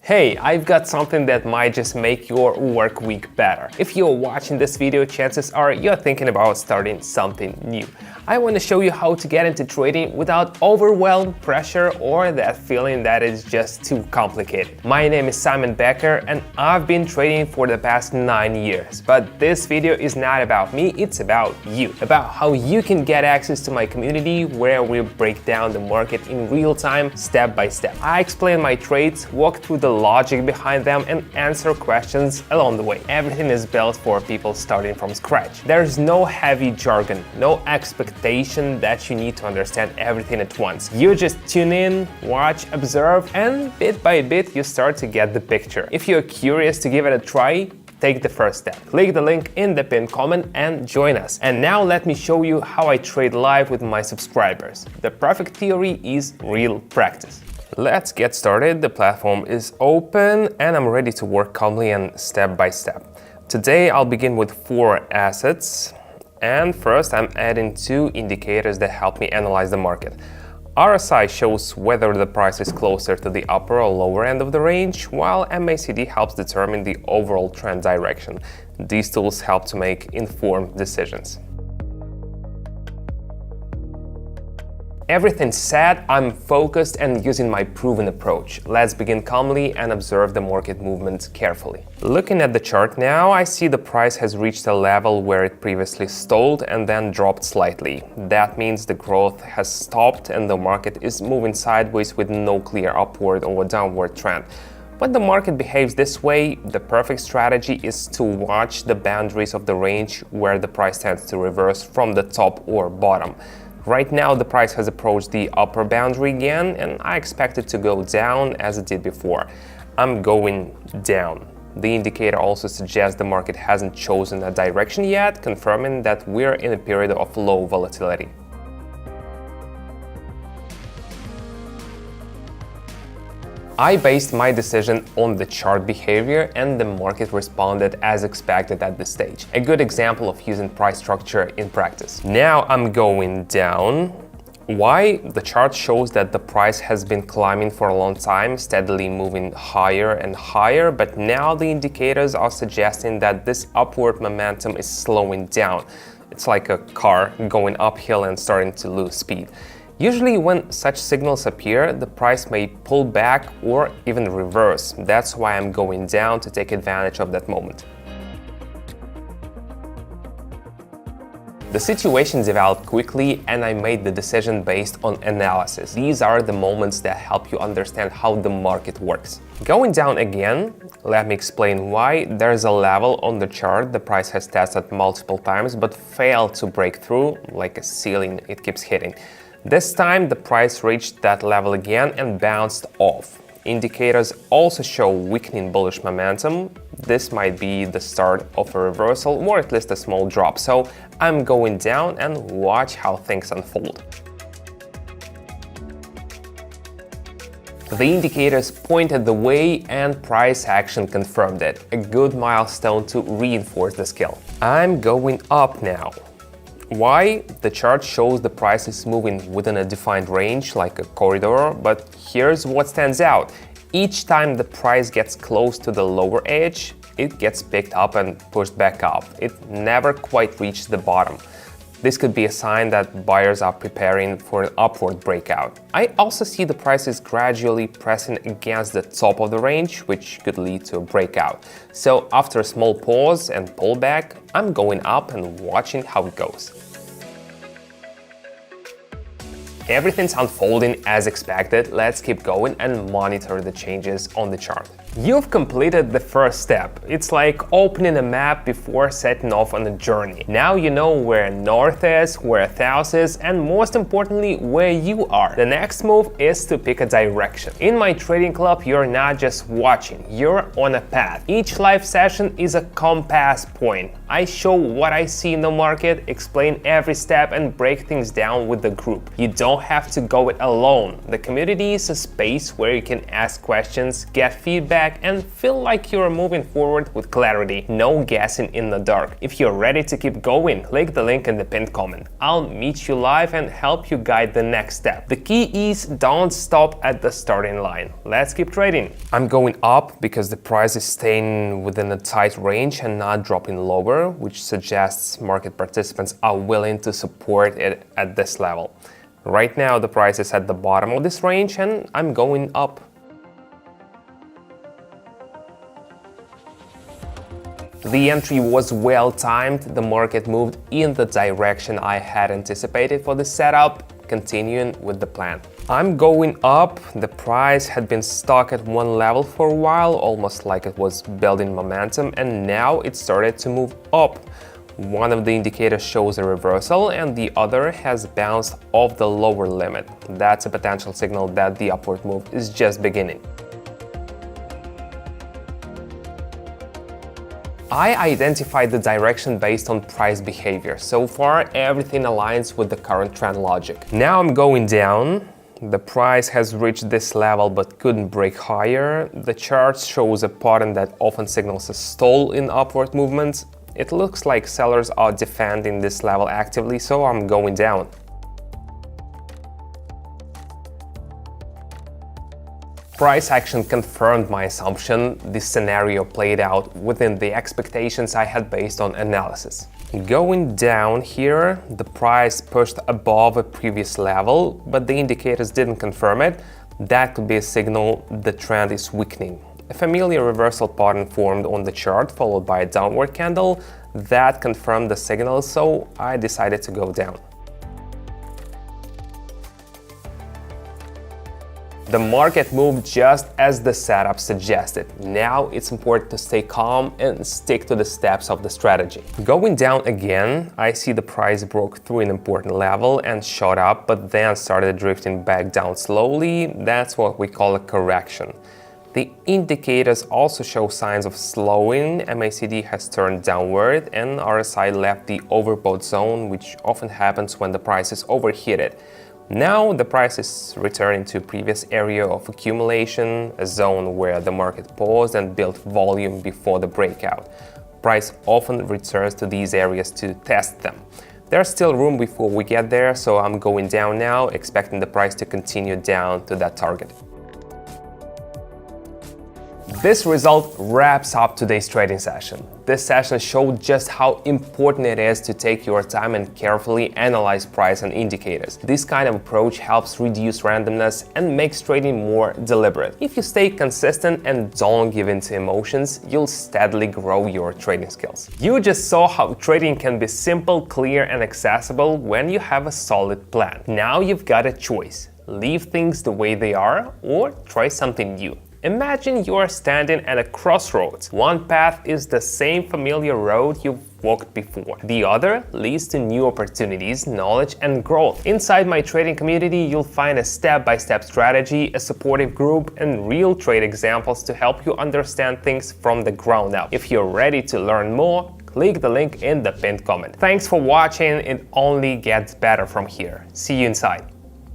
Hey, I've got something that might just make your work week better. If you're watching this video, chances are you're thinking about starting something new. I want to show you how to get into trading without overwhelm, pressure, or that feeling that it's just too complicated. My name is Simon Becker and I've been trading for the past 9 years. But this video is not about me, it's about you. About how you can get access to my community where we break down the market in real time, step by step. I explain my trades, walk through the logic behind them, and answer questions along the way. Everything is built for people starting from scratch. There's no heavy jargon, no expectation that you need to understand everything at once. You just tune in, watch, observe, and bit by bit you start to get the picture. If you're curious to give it a try, take the first step. Click the link in the pinned comment and join us. And now let me show you how I trade live with my subscribers. The perfect theory is real practice. Let's get started. The platform is open and I'm ready to work calmly and step by step. Today I'll begin with 4 assets. And first I'm adding 2 indicators that help me analyze the market. RSI shows whether the price is closer to the upper or lower end of the range, while MACD helps determine the overall trend direction. These tools help to make informed decisions. Everything set, I'm focused and using my proven approach. Let's begin calmly and observe the market movement carefully. Looking at the chart now, I see the price has reached a level where it previously stalled and then dropped slightly. That means the growth has stopped and the market is moving sideways with no clear upward or downward trend. When the market behaves this way, the perfect strategy is to watch the boundaries of the range where the price tends to reverse from the top or bottom. Right now, the price has approached the upper boundary again, and I expect it to go down as it did before. I'm going down. The indicator also suggests the market hasn't chosen a direction yet, confirming that we're in a period of low volatility. I based my decision on the chart behavior and the market responded as expected at this stage. A good example of using price structure in practice. Now I'm going down. Why? The chart shows that the price has been climbing for a long time, steadily moving higher and higher, but now the indicators are suggesting that this upward momentum is slowing down. It's like a car going uphill and starting to lose speed. Usually when such signals appear, the price may pull back or even reverse. That's why I'm going down to take advantage of that moment. The situation developed quickly and I made the decision based on analysis. These are the moments that help you understand how the market works. Going down again, let me explain why. There's a level on the chart the price has tested multiple times but failed to break through, like a ceiling it keeps hitting. This time the price reached that level again and bounced off. Indicators also show weakening bullish momentum. This might be the start of a reversal or at least a small drop, so I'm going down and watch how things unfold. The indicators pointed the way and price action confirmed it, a good milestone to reinforce the skill. I'm going up now. Why? The chart shows the price is moving within a defined range, like a corridor, but here's what stands out. Each time the price gets close to the lower edge, it gets picked up and pushed back up. It never quite reaches the bottom. This could be a sign that buyers are preparing for an upward breakout. I also see the prices gradually pressing against the top of the range, which could lead to a breakout. So after a small pause and pullback, I'm going up and watching how it goes. Everything's unfolding as expected. Let's keep going and monitor the changes on the chart. You've completed the first step. It's like opening a map before setting off on a journey. Now you know where north is, where south is, and most importantly, where you are. The next move is to pick a direction. In my trading club, you're not just watching, you're on a path. Each live session is a compass point. I show what I see in the market, explain every step, and break things down with the group. You don't don't have to go it alone. The community is a space where you can ask questions, get feedback, and feel like you're moving forward with clarity. No guessing in the dark. If you're ready to keep going, click the link in the pinned comment. I'll meet you live and help you guide the next step. The key is don't stop at the starting line. Let's keep trading. I'm going up because the price is staying within a tight range and not dropping lower, which suggests market participants are willing to support it at this level. Right now the price is at the bottom of this range and I'm going up. The entry was well timed. The market moved in the direction I had anticipated for the setup, continuing with the plan. I'm going up. The price had been stuck at one level for a while, almost like it was building momentum, and now it started to move up. One of the indicators shows a reversal and the other has bounced off the lower limit. That's a potential signal that the upward move is just beginning. I identified the direction based on price behavior. So far, everything aligns with the current trend logic. Now I'm going down. The price has reached this level but couldn't break higher. The chart shows a pattern that often signals a stall in upward movements. It looks like sellers are defending this level actively, so I'm going down. Price action confirmed my assumption. This scenario played out within the expectations I had based on analysis. Going down here, the price pushed above a previous level, but the indicators didn't confirm it. That could be a signal the trend is weakening. A familiar reversal pattern formed on the chart, followed by a downward candle. That confirmed the signal, so I decided to go down. The market moved just as the setup suggested. Now it's important to stay calm and stick to the steps of the strategy. Going down again, I see the price broke through an important level and shot up, but then started drifting back down slowly. That's what we call a correction. The indicators also show signs of slowing. MACD has turned downward and RSI left the overbought zone, which often happens when the price is overheated. Now the price is returning to previous area of accumulation, a zone where the market paused and built volume before the breakout. Price often returns to these areas to test them. There's still room before we get there, so I'm going down now, expecting the price to continue down to that target. This result wraps up today's trading session. This session showed just how important it is to take your time and carefully analyze price and indicators. This kind of approach helps reduce randomness and makes trading more deliberate. If you stay consistent and don't give in to emotions, you'll steadily grow your trading skills. You just saw how trading can be simple, clear, and accessible when you have a solid plan. Now you've got a choice: leave things the way they are or try something new. Imagine you are standing at a crossroads. One path is the same familiar road you've walked before. The other leads to new opportunities, knowledge, and growth. Inside my trading community, you'll find a step-by-step strategy, a supportive group, and real trade examples to help you understand things from the ground up. If you're ready to learn more, click the link in the pinned comment. Thanks for watching. It only gets better from here. See you inside.